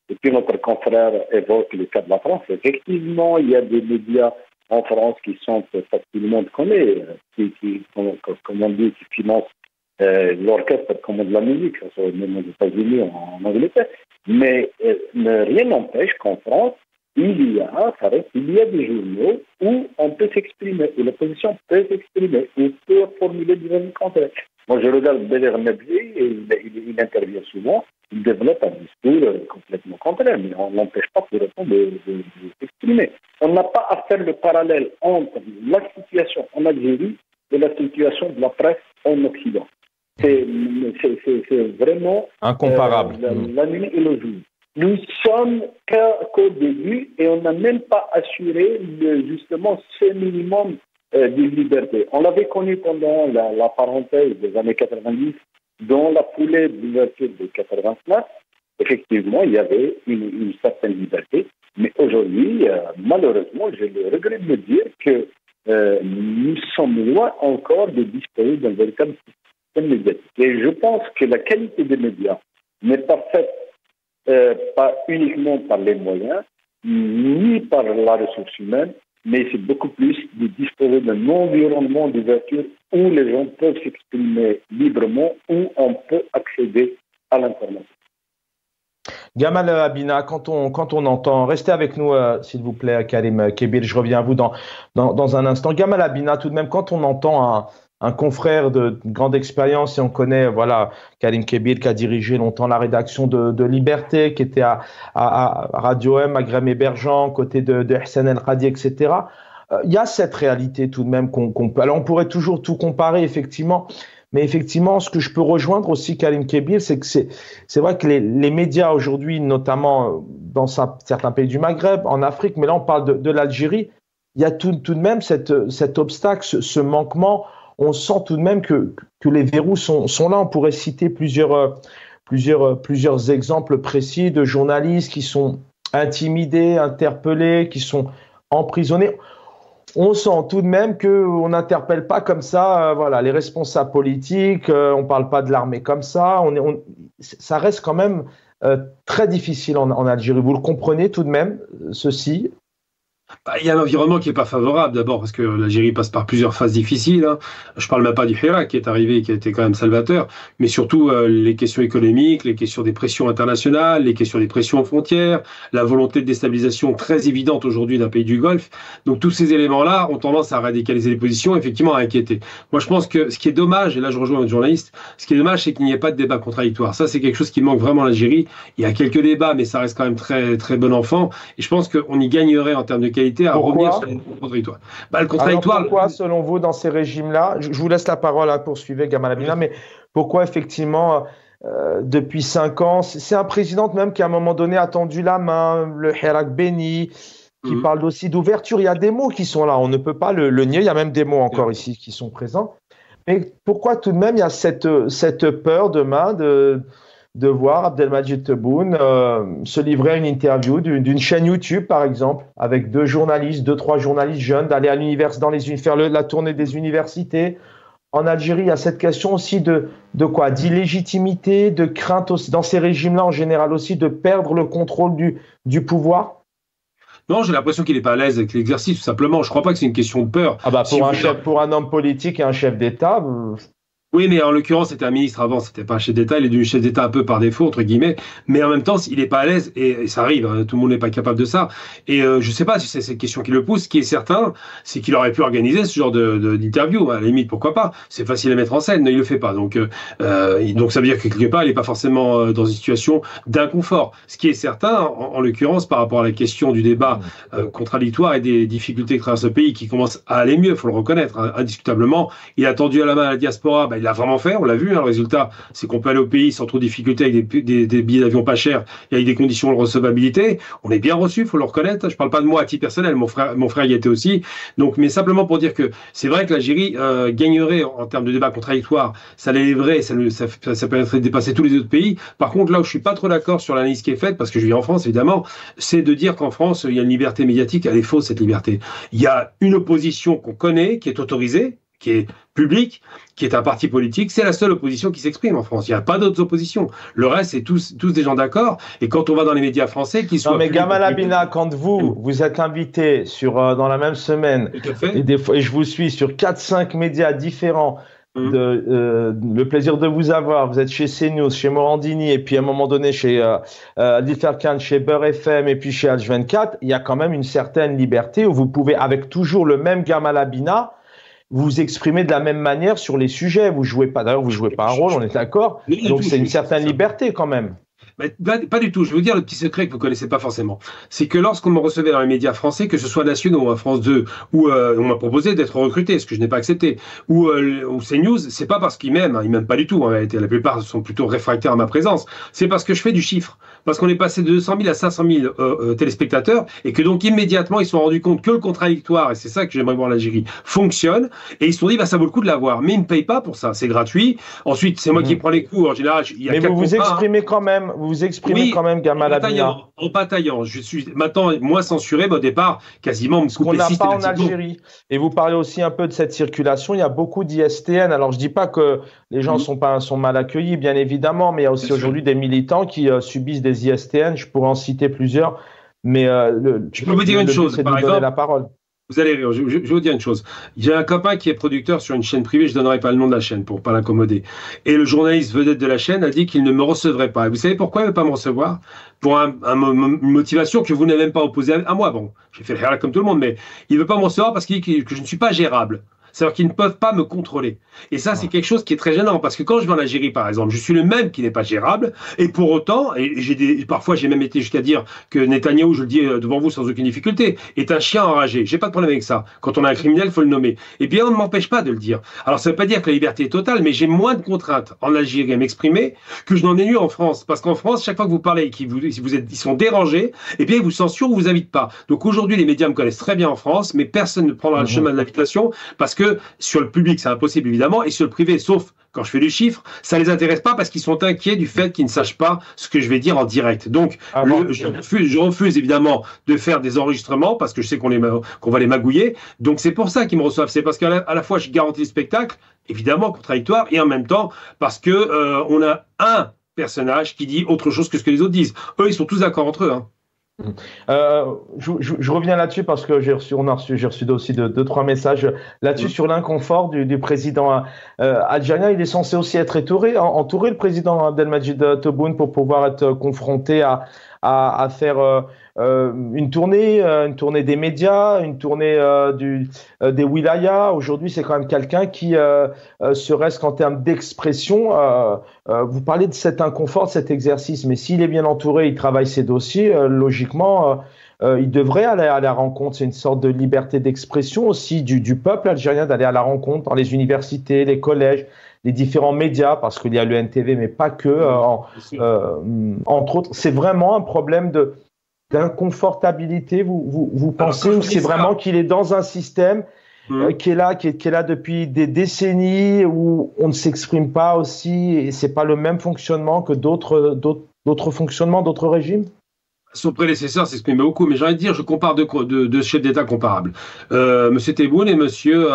Et puis notre confrère évoque le cas de la France. Effectivement, il y a des médias en France qui sont, tout le monde connaît, qui comme on dit, qui financent l'orchestre comme de la musique, ça soit même aux États-Unis, en Angleterre. Mais rien n'empêche qu'en France, il y a des journaux où on peut s'exprimer, où l'opposition peut s'exprimer, où peut formuler des avis contraires. Moi, je regarde Béler Nebzi, et il intervient souvent, il développe un discours complètement contraire, mais on n'empêche pas pour autant de s'exprimer. On n'a pas à faire le parallèle entre la situation en Algérie et la situation de la presse en Occident. C'est vraiment incomparable. La nuit et le jour. Nous sommes qu'au début et on n'a même pas assuré justement ce minimum de liberté. On l'avait connu pendant la parenthèse des années 90, dans la foulée de l'ouverture de 89. Effectivement, il y avait une certaine liberté. Mais aujourd'hui, malheureusement, j'ai le regret de me dire que nous sommes loin encore de disposer d'un véritable système médiatique. Et je pense que la qualité des médias n'est pas faite pas uniquement par les moyens, ni par la ressource humaine, mais c'est beaucoup plus de disposer d'un environnement d'ouverture où les gens peuvent s'exprimer librement, où on peut accéder à l'information. Gamal Abina, quand on entend, restez avec nous s'il vous plaît, Karim Kébir, je reviens à vous dans un instant. Gamal Abina, tout de même, quand on entend un confrère de grande expérience, et on connaît, voilà, Karim Kébir qui a dirigé longtemps la rédaction de Liberté, qui était à Radio M, à Grême Hébergeant, côté de Ihsan Al-Qadi, etc. Il y a cette réalité tout de même qu'on peut. Alors on pourrait toujours tout comparer, effectivement, mais effectivement, ce que je peux rejoindre aussi, Karim Kébir, c'est que c'est vrai que les médias aujourd'hui, notamment dans certains pays du Maghreb, en Afrique, mais là on parle de l'Algérie, il y a tout de même cet obstacle, ce manquement. On sent tout de même que les verrous sont là. On pourrait citer plusieurs exemples précis de journalistes qui sont intimidés, interpellés, qui sont emprisonnés. On sent tout de même qu'on n'interpelle pas comme ça, voilà, les responsables politiques. On ne parle pas de l'armée comme ça. Ça reste quand même très difficile en Algérie. Vous le comprenez tout de même, ceci? Il y a un environnement qui n'est pas favorable, d'abord parce que l'Algérie passe par plusieurs phases difficiles. Hein. Je ne parle même pas du Hirak qui est arrivé et qui a été quand même salvateur, mais surtout les questions économiques, les questions des pressions internationales, les questions des pressions aux frontières, la volonté de déstabilisation très évidente aujourd'hui d'un pays du Golfe. Donc tous ces éléments-là ont tendance à radicaliser les positions, effectivement à inquiéter. Moi je pense que ce qui est dommage, et là je rejoins votre journaliste, ce qui est dommage c'est qu'il n'y ait pas de débat contradictoire. Ça c'est quelque chose qui manque vraiment à l'Algérie. Il y a quelques débats, mais ça reste quand même très, très bon enfant. Et je pense qu'on y gagnerait en termes de qualité à revenir sur le contradictoire. Le contradictoire. Alors pourquoi, selon vous, dans ces régimes-là, je vous laisse la parole à poursuivre, Gamal Abina, mais pourquoi effectivement, depuis 5 ans, c'est un président même qui à un moment donné a tendu la main, le Hirak Béni, qui parle aussi d'ouverture. Il y a des mots qui sont là, on ne peut pas le nier, il y a même des mots encore ici qui sont présents. Mais pourquoi tout de même il y a cette peur demain de voir Abdelmadjid Tebboune se livrer à une interview d'une chaîne YouTube, par exemple, avec 2, 3 journalistes jeunes, d'aller à l'université, faire la tournée des universités, en Algérie, il y a cette question aussi de quoi? D'illégitimité, de crainte aussi, dans ces régimes-là en général aussi, de perdre le contrôle du pouvoir? Non, j'ai l'impression qu'il n'est pas à l'aise avec l'exercice, tout simplement. Je ne crois pas que c'est une question de peur. Ah bah pour un homme politique et un chef d'État. Oui, mais en l'occurrence, c'était un ministre avant, c'était pas un chef d'État, il est devenu chef d'État un peu par défaut, entre guillemets, mais en même temps, il n'est pas à l'aise, et ça arrive, hein, tout le monde n'est pas capable de ça, et je sais pas si c'est cette question qui le pousse. Ce qui est certain, c'est qu'il aurait pu organiser ce genre d'interview, à la limite, pourquoi pas, c'est facile à mettre en scène, mais il le fait pas, donc ça veut dire que quelque part, il n'est pas forcément dans une situation d'inconfort. Ce qui est certain, en l'occurrence, par rapport à la question du débat contradictoire et des difficultés que traverse ce pays, qui commence à aller mieux, il faut le reconnaître, hein, indiscutablement, il a tendu à la main à la diaspora, il l'a vraiment fait, on l'a vu, hein, le résultat, c'est qu'on peut aller au pays sans trop de difficultés avec des billets d'avion pas chers et avec des conditions de recevabilité. On est bien reçu, il faut le reconnaître. Je ne parle pas de moi à titre personnel, mon frère y était aussi. Donc, mais simplement pour dire que c'est vrai que l'Algérie gagnerait en termes de débat contradictoire, ça l'élèverait, ça permettrait de dépasser tous les autres pays. Par contre, là où je ne suis pas trop d'accord sur l'analyse qui est faite, parce que je vis en France évidemment, c'est de dire qu'en France, il y a une liberté médiatique, elle est fausse cette liberté. Il y a une opposition qu'on connaît, qui est autorisée, qui est publique, qui est un parti politique, c'est la seule opposition qui s'exprime en France. Il n'y a pas d'autres oppositions. Le reste, c'est tous des gens d'accord. Et quand on va dans les médias français, qu'ils soient... Non, mais Gamal Abina, quand vous êtes invité dans la même semaine, et je vous suis sur 4-5 médias différents, le plaisir de vous avoir, vous êtes chez CNews, chez Morandini, et puis à un moment donné chez Adil Farkan, chez Beurre FM, et puis chez H24, il y a quand même une certaine liberté où vous pouvez, avec toujours le même Gamal Abina, vous exprimez de la même manière sur les sujets. Vous jouez pas, d'ailleurs, vous jouez pas un rôle, on est d'accord. Donc c'est une certaine liberté quand même. Mais pas du tout. Je vais vous dire le petit secret que vous connaissez pas forcément. C'est que lorsqu'on me recevait dans les médias français, que ce soit nationaux, à France 2, où on m'a proposé d'être recruté, ce que je n'ai pas accepté, ou CNews, c'est pas parce qu'ils m'aiment, ils m'aiment pas du tout en réalité. La plupart sont plutôt réfractaires à ma présence. C'est parce que je fais du chiffre. Parce qu'on est passé de 200 000 à 500 000 téléspectateurs, et que donc immédiatement ils se sont rendus compte que le contradictoire, et c'est ça que j'aimerais voir l'Algérie, fonctionne, et ils se sont dit ça vaut le coup de l'avoir. Mais ils me payent pas pour ça, c'est gratuit. Ensuite, c'est moi qui prends les coûts en général. Mais vous vous exprimez quand même. Vous exprimez quand même, Gamal Abina. En bataillant. Je suis maintenant moins censuré, mais au départ, quasiment me couper systématiquement. Ce qu'on n'a pas en Algérie. Et vous parlez aussi un peu de cette circulation. Il y a beaucoup d'ISTN. Alors, je dis pas que les gens sont mal accueillis, bien évidemment, mais il y a aussi aujourd'hui des militants qui subissent des ISTN. Je pourrais en citer plusieurs. Mais je peux vous dire une chose, par exemple. La parole. Vous allez rire, je vais vous dire une chose. J'ai un copain qui est producteur sur une chaîne privée, je ne donnerai pas le nom de la chaîne pour ne pas l'incommoder. Et le journaliste vedette de la chaîne a dit qu'il ne me recevrait pas. Et vous savez pourquoi il ne veut pas me recevoir? Pour une motivation que vous n'avez même pas opposée à moi. Bon, j'ai fait le réel comme tout le monde, mais il ne veut pas me recevoir parce qu'il dit que je ne suis pas gérable. C'est-à-dire qu'ils ne peuvent pas me contrôler. Et ça, c'est quelque chose qui est très gênant, parce que quand je vais en Algérie, par exemple, je suis le même qui n'est pas gérable, et pour autant, parfois j'ai même été jusqu'à dire que Netanyahou, je le dis devant vous sans aucune difficulté, est un chien enragé. J'ai pas de problème avec ça. Quand on a un criminel, il faut le nommer. Et bien, on ne m'empêche pas de le dire. Alors, ça ne veut pas dire que la liberté est totale, mais j'ai moins de contraintes en Algérie à m'exprimer que je n'en ai eu en France. Parce qu'en France, chaque fois que vous parlez et ils sont dérangés, eh bien, ils vous censurent ou vous invitent pas. Donc aujourd'hui, les médias me connaissent très bien en France, mais personne ne prendra le chemin de l'invitation, parce que sur le public, c'est impossible évidemment, et sur le privé, sauf quand je fais du chiffre, ça les intéresse pas parce qu'ils sont inquiets du fait qu'ils ne sachent pas ce que je vais dire en direct. Donc, je refuse évidemment de faire des enregistrements parce que je sais qu'on va les magouiller. Donc, c'est pour ça qu'ils me reçoivent. C'est parce qu'à la fois, je garantis le spectacle, évidemment contradictoire, et en même temps, parce que on a un personnage qui dit autre chose que ce que les autres disent. Eux, ils sont tous d'accord entre eux, hein. Je reviens là-dessus parce que j'ai reçu aussi deux, trois messages là-dessus sur l'inconfort du président algérien. Il est censé aussi être entouré le président Abdelmadjid Tebboune pour pouvoir être confronté à faire une tournée des médias, une tournée des wilayas. Aujourd'hui, c'est quand même quelqu'un qui, serait-ce qu'en termes d'expression, vous parlez de cet inconfort, de cet exercice, mais s'il est bien entouré, il travaille ses dossiers, logiquement, il devrait aller à la rencontre. C'est une sorte de liberté d'expression aussi du peuple algérien, d'aller à la rencontre dans les universités, les collèges, les différents médias, parce qu'il y a le NTV, mais pas que, entre autres. C'est vraiment un problème d'inconfortabilité, vous pensez, ou c'est vraiment qu'il est dans un système qui est là depuis des décennies, où on ne s'exprime pas aussi, et c'est pas le même fonctionnement que d'autres fonctionnements, d'autres régimes? Son prédécesseur s'exprimait beaucoup, mais j'ai envie de dire, je compare deux chefs d'État comparables. Monsieur Tebboune et Monsieur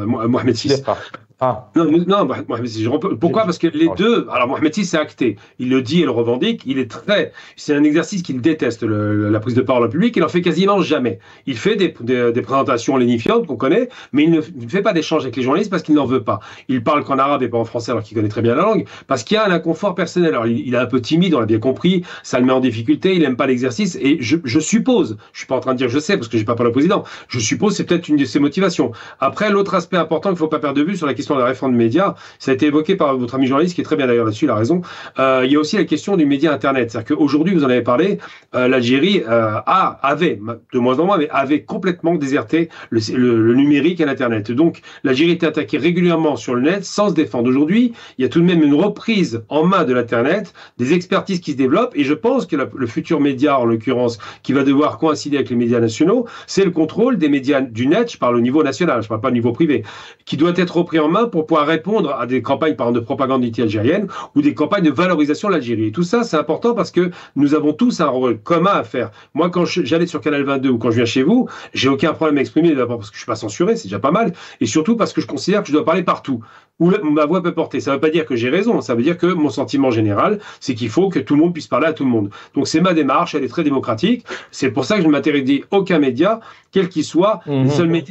Mohamed VI. Ah. Non, Mohamed VI. Pourquoi? Parce que les deux. Alors, Mohamed VI, c'est acté. Il le dit et le revendique. C'est un exercice qu'il déteste, la prise de parole en public. Il en fait quasiment jamais. Il fait des présentations lénifiantes qu'on connaît, mais il ne fait pas d'échange avec les journalistes parce qu'il n'en veut pas. Il parle qu'en arabe et pas en français, alors qu'il connaît très bien la langue, parce qu'il y a un inconfort personnel. Alors, il est un peu timide, on l'a bien compris. Ça le met en difficulté. Il n'aime pas l'exercice. Et je suppose, je suis pas en train de dire je sais, parce que j'ai pas parlé au président. Je suppose que c'est peut-être une de ses motivations. Après, l'autre aspect important qu'il ne faut pas perdre de vue sur la question de la réforme des médias, ça a été évoqué par votre ami journaliste qui est très bien d'ailleurs là-dessus, il a raison. Il y a aussi la question du média Internet. C'est-à-dire qu'aujourd'hui, vous en avez parlé, l'Algérie avait, de moins en moins, mais avait complètement déserté le numérique et l'Internet. Donc, l'Algérie était attaquée régulièrement sur le net sans se défendre. Aujourd'hui, il y a tout de même une reprise en main de l'Internet, des expertises qui se développent, et je pense que le futur média, en l'occurrence, qui va devoir coïncider avec les médias nationaux, c'est le contrôle des médias du net, je parle au niveau national, je ne parle pas au niveau privé, qui doit être repris en main pour pouvoir répondre à des campagnes, par exemple, de propagande anti-algérienne ou des campagnes de valorisation de l'Algérie. Et tout ça, c'est important parce que nous avons tous un rôle commun à faire. Moi, quand j'allais sur Canal 22 ou quand je viens chez vous, j'ai aucun problème à exprimer, d'abord parce que je suis pas censuré, c'est déjà pas mal, et surtout parce que je considère que je dois parler partout, où ma voix peut porter. Ça ne veut pas dire que j'ai raison, ça veut dire que mon sentiment général, c'est qu'il faut que tout le monde puisse parler à tout le monde. Donc c'est ma démarche, elle est très démocratique. C'est pour ça que je ne m'interdis aucun média, quel qu'il soit.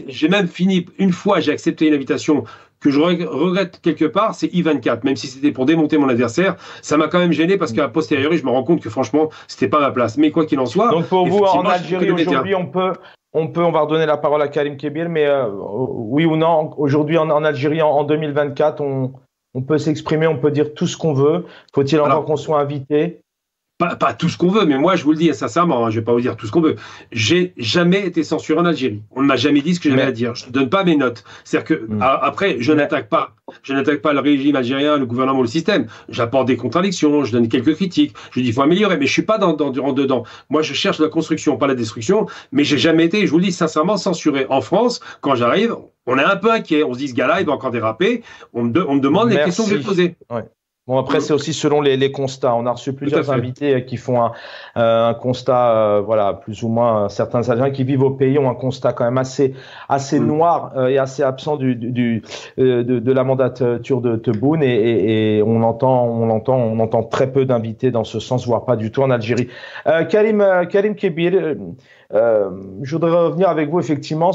J'ai même fini, une fois, j'ai accepté une invitation que je regrette quelque part, c'est I24, même si c'était pour démonter mon adversaire, ça m'a quand même gêné parce qu'à posteriori, je me rends compte que franchement, c'était pas ma place. Mais quoi qu'il en soit. Donc pour vous, en Algérie aujourd'hui, on va redonner la parole à Karim Kébir, mais oui ou non, aujourd'hui en Algérie en 2024, on peut s'exprimer, on peut dire tout ce qu'on veut. Faut-il encore qu'on soit invité? Pas tout ce qu'on veut, mais moi, je vous le dis sincèrement, je ne vais pas vous dire tout ce qu'on veut. J'ai jamais été censuré en Algérie. On ne m'a jamais dit ce que j'avais à dire. Je ne donne pas mes notes. C'est-à-dire que, après, je n'attaque pas le régime algérien, le gouvernement ou le système. J'apporte des contradictions, je donne quelques critiques. Je dis, il faut améliorer, mais je ne suis pas dedans. Moi, je cherche la construction, pas la destruction, mais j'ai jamais été, je vous le dis sincèrement, censuré. En France, quand j'arrive, on est un peu inquiet. On se dit, ce gars-là, il va encore déraper. On me demande les questions que je vais poser. Ouais. Bon, après, c'est aussi selon les constats. On a reçu plusieurs invités qui font un constat, voilà, plus ou moins, certains Algériens qui vivent au pays ont un constat quand même assez noir et assez absent de la mandature de Tebboune et on entend très peu d'invités dans ce sens, voire pas du tout en Algérie. Karim Kébir, je voudrais revenir avec vous effectivement.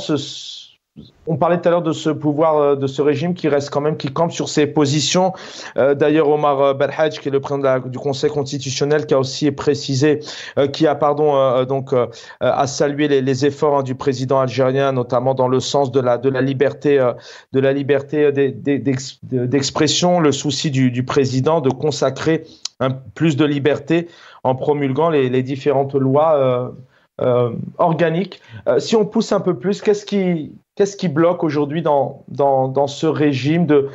On parlait tout à l'heure de ce pouvoir, de ce régime qui reste quand même, qui campe sur ses positions. D'ailleurs, Omar Belhadj, qui est le président du Conseil constitutionnel, qui a aussi précisé, a salué les efforts du président algérien, notamment dans le sens de la liberté, d'expression, le souci du président de consacrer plus de liberté en promulguant les différentes lois organiques. Si on pousse un peu plus, qu'est-ce qui bloque aujourd'hui dans ce régime de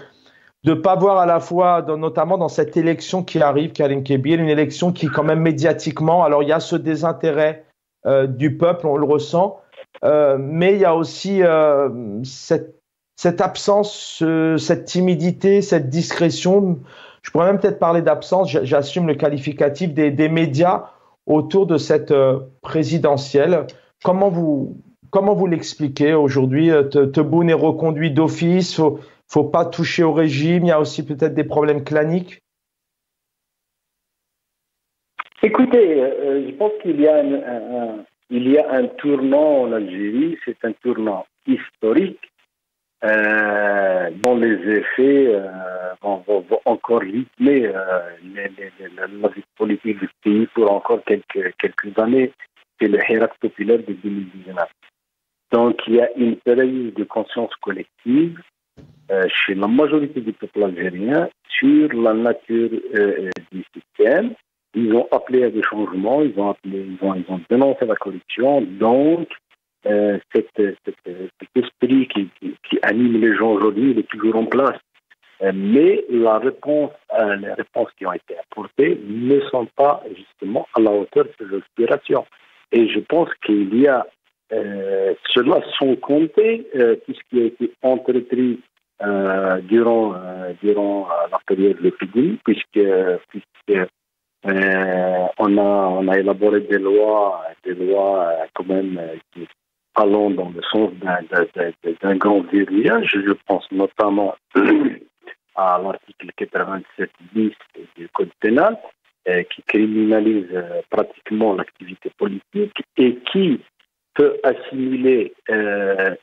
pas voir à la fois, notamment dans cette élection qui arrive, Karim Kébir, une élection qui quand même médiatiquement, alors il y a ce désintérêt du peuple, on le ressent, mais il y a aussi cette absence, cette timidité, cette discrétion. Je pourrais même peut-être parler d'absence, j'assume le qualificatif des médias autour de cette présidentielle. Comment vous l'expliquez aujourd'hui? Tebboune est reconduit d'office, faut pas toucher au régime, il y a aussi peut-être des problèmes claniques. Écoutez, je pense qu'il y a un tournant en Algérie, c'est un tournant historique dont les effets vont encore rythmer la vie politique du pays pour encore quelques années. C'est le Hirak populaire de 2019. Donc, il y a une période de conscience collective chez la majorité du peuple algérien sur la nature du système. Ils ont appelé à des changements, ils ont dénoncé la corruption. Donc, cet esprit qui anime les gens aujourd'hui, il est toujours en place. Mais les réponses qui ont été apportées ne sont pas justement à la hauteur de ces aspirations. Et je pense qu'il y a cela sans compter tout ce qui a été entrepris durant la période de l'épidémie, puisque on a élaboré des lois quand même allant dans le sens d'un grand verrouillage. Je pense notamment à l'article 87 bis du Code pénal, qui criminalise pratiquement l'activité politique et qui peut assimiler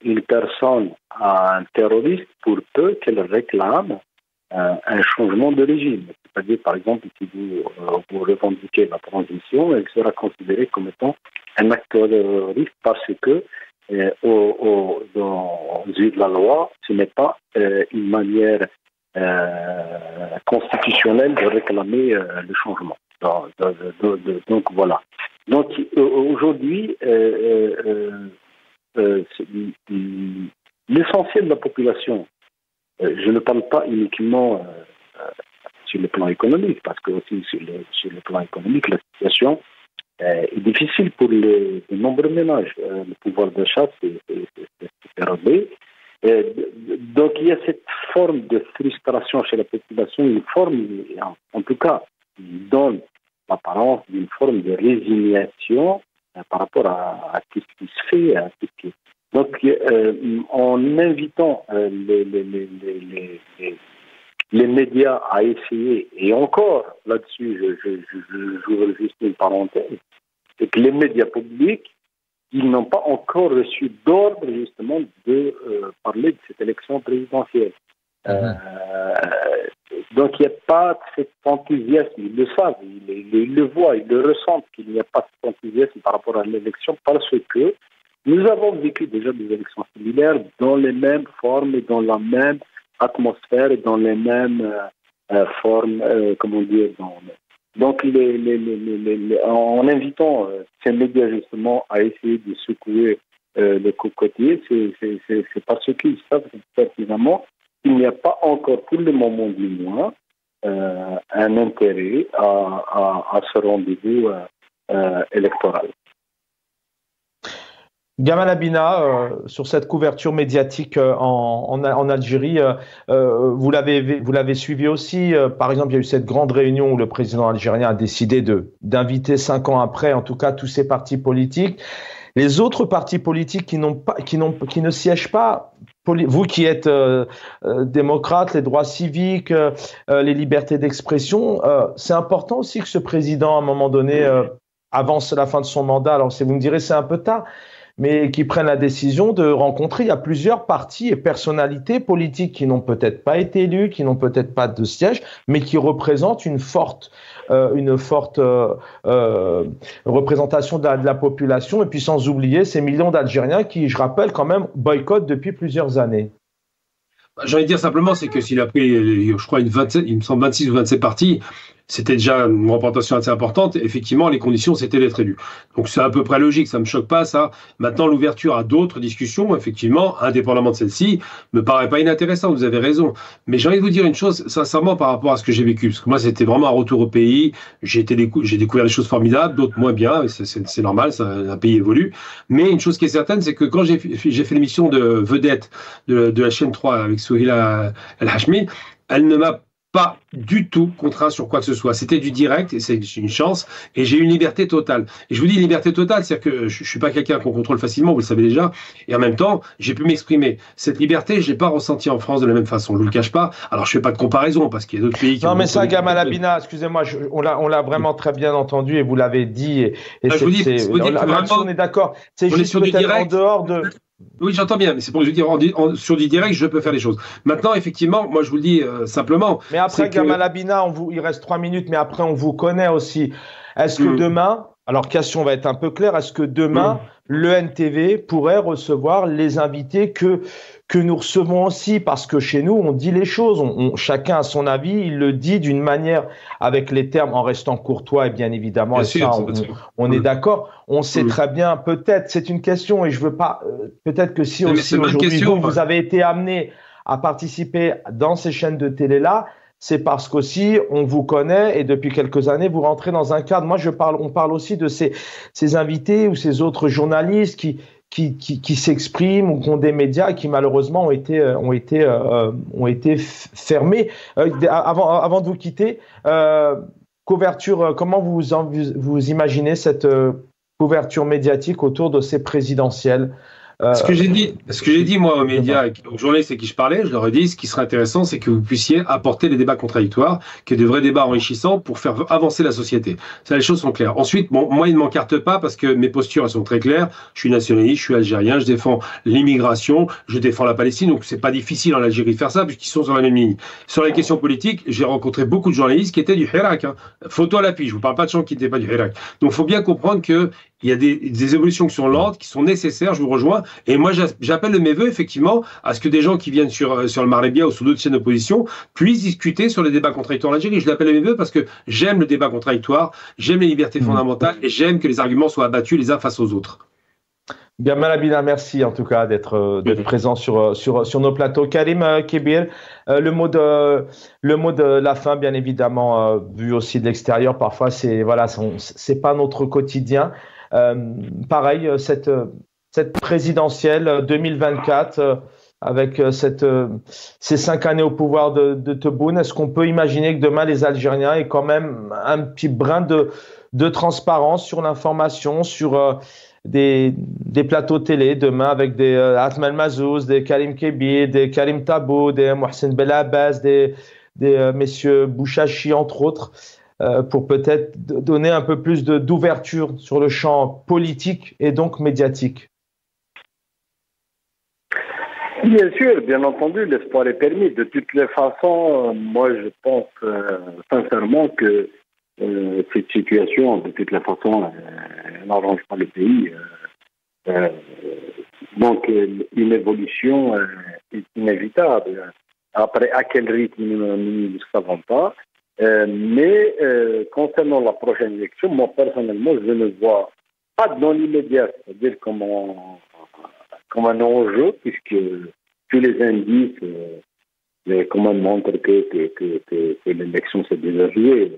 une personne à un terroriste pour peu qu'elle réclame un changement de régime. C'est-à-dire, par exemple, si vous revendiquez la transition, elle sera considérée comme étant un acte terroriste parce que, dans yeux de la loi, ce n'est pas une manière constitutionnelle de réclamer le changement. Donc voilà. Donc aujourd'hui, l'essentiel de la population, je ne parle pas uniquement sur le plan économique, parce que aussi sur le plan économique, la situation est difficile pour de nombreux ménages. Le pouvoir d'achat s'est érodé. Donc il y a cette forme de frustration chez la population, une forme, en tout cas, qui donne l'apparence d'une forme de résignation par rapport à tout ce qui se fait, à tout ce qui... Donc, en invitant les médias à essayer, et encore là-dessus, j'ouvre juste une parenthèse, c'est que les médias publics, ils n'ont pas encore reçu d'ordre justement de parler de cette élection présidentielle. Donc il n'y a pas cet enthousiasme, ils le savent, ils le voient, ils le ressentent qu'il n'y a pas cet enthousiasme par rapport à l'élection parce que nous avons vécu déjà des élections similaires dans les mêmes formes et dans la même atmosphère et dans les mêmes formes, comment dire, donc en invitant ces médias justement à essayer de secouer le cocotier, c'est parce qu'ils savent pertinemment qu'il n'y a pas encore pour le moment du moins un intérêt à ce rendez-vous électoral. Gamal Abina, sur cette couverture médiatique en Algérie, vous l'avez suivi aussi. Par exemple, il y a eu cette grande réunion où le président algérien a décidé d'inviter 5 ans après, en tout cas, tous ces partis politiques. Les autres partis politiques qui ne siègent pas, vous qui êtes démocrate, les droits civiques, les libertés d'expression, c'est important aussi que ce président, à un moment donné, avance la fin de son mandat. Alors, vous me direz, c'est un peu tard, mais qui prennent la décision de rencontrer. Il y a plusieurs partis et personnalités politiques qui n'ont peut-être pas été élus, qui n'ont peut-être pas de siège, mais qui représentent une forte représentation de la population. Et puis sans oublier ces millions d'Algériens qui, je rappelle, quand même, boycottent depuis plusieurs années. J'ai envie de dire simplement, c'est que s'il a pris, je crois, il me semble 26 ou 27 partis, c'était déjà une représentation assez importante. Effectivement, les conditions, c'était d'être élu. Donc, c'est à peu près logique. Ça me choque pas, ça. Maintenant, l'ouverture à d'autres discussions, effectivement, indépendamment de celle-ci, me paraît pas inintéressante. Vous avez raison. Mais j'ai envie de vous dire une chose, sincèrement, par rapport à ce que j'ai vécu. Parce que moi, c'était vraiment un retour au pays. J'ai découvert des choses formidables, d'autres moins bien. C'est normal, un pays évolue. Mais une chose qui est certaine, c'est que quand j'ai fait l'émission de Vedette de la chaîne 3 avec Souheila El Hachmi, elle ne m'a pas du tout contraint sur quoi que ce soit. C'était du direct, et c'est une chance, et j'ai eu une liberté totale. Et je vous dis liberté totale, c'est-à-dire que je suis pas quelqu'un qu'on contrôle facilement, vous le savez déjà, et en même temps, j'ai pu m'exprimer. Cette liberté, je l'ai pas ressentie en France de la même façon, je vous le cache pas. Alors, je fais pas de comparaison, parce qu'il y a d'autres pays qui... Non, mais ça, Gamal Abina, excusez-moi, on l'a vraiment très bien entendu, et vous l'avez dit, et je vous dis, on est d'accord. C'est juste peut-être en dehors de... Oui, j'entends bien, mais c'est pour vous dire, sur du direct, je peux faire les choses. Maintenant, effectivement, moi, je vous le dis simplement... Mais après, Gamal Abina, il reste 3 minutes, mais après, on vous connaît aussi. Est-ce que demain, alors question va être un peu claire, est-ce que demain, l'ENTV pourrait recevoir les invités que nous recevons aussi? Parce que chez nous, on dit les choses, chacun a son avis, il le dit d'une manière, avec les termes, en restant courtois, et bien évidemment, bien sûr, on est d'accord. On sait très bien, peut-être, c'est une question, et je veux pas, peut-être que si aussi aujourd'hui, vous avez été amené à participer dans ces chaînes de télé-là, c'est parce qu'aussi, on vous connaît et depuis quelques années, vous rentrez dans un cadre. Moi, on parle aussi de ces invités ou ces autres journalistes qui s'expriment ou qui ont des médias qui malheureusement ont été fermés. Avant de vous quitter, couverture, comment vous imaginez cette couverture médiatique autour de ces présidentielles Ce que j'ai dit moi aux médias, aux journalistes avec qui je parlais, je leur ai dit ce qui serait intéressant, c'est que vous puissiez apporter des débats contradictoires, qu'il y ait de vrais débats enrichissants pour faire avancer la société. Ça, les choses sont claires. Ensuite, bon, moi, ils ne m'encartent pas parce que mes postures, elles sont très claires. Je suis nationaliste, je suis algérien, je défends l'immigration, je défends la Palestine, donc c'est pas difficile en Algérie de faire ça puisqu'ils sont sur la même ligne. Sur les questions politiques, j'ai rencontré beaucoup de journalistes qui étaient du Hirak. Hein. Photo à l'appui, je vous parle pas de gens qui n'étaient pas du Hirak. Donc, il faut bien comprendre que il y a des évolutions qui sont lentes, qui sont nécessaires, je vous rejoins. Et moi, j'appelle de mes voeux, effectivement, à ce que des gens qui viennent sur le Maghrébia ou sous d'autres chaînes d'opposition puissent discuter sur les débats contradictoires en Algérie. Je l'appelle de mes voeux parce que j'aime le débat contradictoire, j'aime les libertés fondamentales et j'aime que les arguments soient abattus les uns face aux autres. Gamal Abina, merci en tout cas d'être présent sur nos plateaux. Karim Kébir, le mot de la fin, bien évidemment, vu aussi de l'extérieur, parfois c'est pas notre quotidien. Pareil, cette présidentielle 2024, avec ces 5 années au pouvoir de Tebboune, est-ce qu'on peut imaginer que demain les Algériens aient quand même un petit brin de transparence sur l'information, sur des plateaux télé demain avec des Atman Mazouz, des Karim Kébir, des Karim Tabou, des Mohsen Belabbas, des messieurs Bouchachi entre autres, pour peut-être donner un peu plus d'ouverture sur le champ politique et donc médiatique. Bien sûr, bien entendu, l'espoir est permis. De toutes les façons, moi je pense sincèrement que cette situation, de toutes les façons, n'arrange pas le pays. Donc, une évolution est inévitable. Après, à quel rythme, nous ne savons pas. Mais concernant la prochaine élection, moi, personnellement, je ne vois pas dans l'immédiat, c'est-à-dire comme un enjeu, puisque tous les indices montrent que l'élection s'est déjà jouée.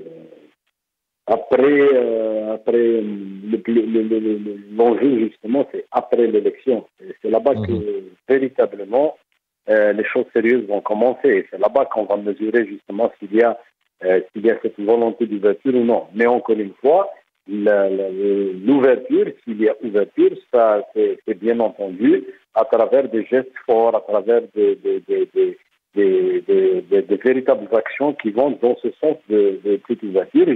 Après l'enjeu, justement, c'est après l'élection. C'est là-bas que, véritablement, les choses sérieuses vont commencer. C'est là-bas qu'on va mesurer, justement, s'il y a cette volonté d'ouverture ou non. Mais encore une fois, l'ouverture, s'il y a ouverture, ça, c'est bien entendu à travers des gestes forts, à travers des véritables actions qui vont dans ce sens de cette ouverture.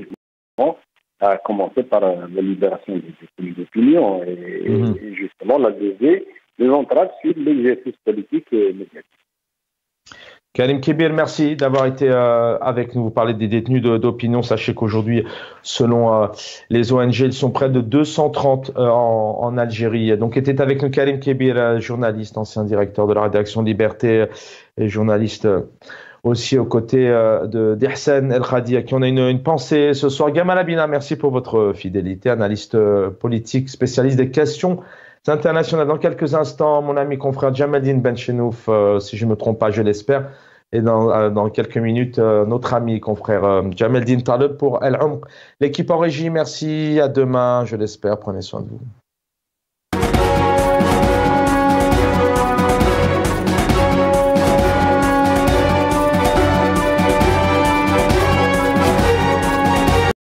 À commencer par la libération des opinions et justement la levée des entraves sur l'exercice politique et médiatique. Karim Kébir, merci d'avoir été avec nous. Vous parlez des détenus d'opinion. Sachez qu'aujourd'hui, selon les ONG, ils sont près de 230 en Algérie. Donc, était avec nous Karim Kébir, journaliste, ancien directeur de la rédaction Liberté et journaliste aussi aux côtés d'Ihsan El Khadi, à qui on a une pensée ce soir. Gamal Abina, merci pour votre fidélité, analyste politique, spécialiste des questions internationales. Dans quelques instants, mon ami confrère Jamaldine Benchenouf, si je ne me trompe pas, je l'espère. Et dans quelques minutes, notre ami confrère Jamaldine Taleb pour El Umq. L'équipe en régie, merci. À demain, je l'espère. Prenez soin de vous.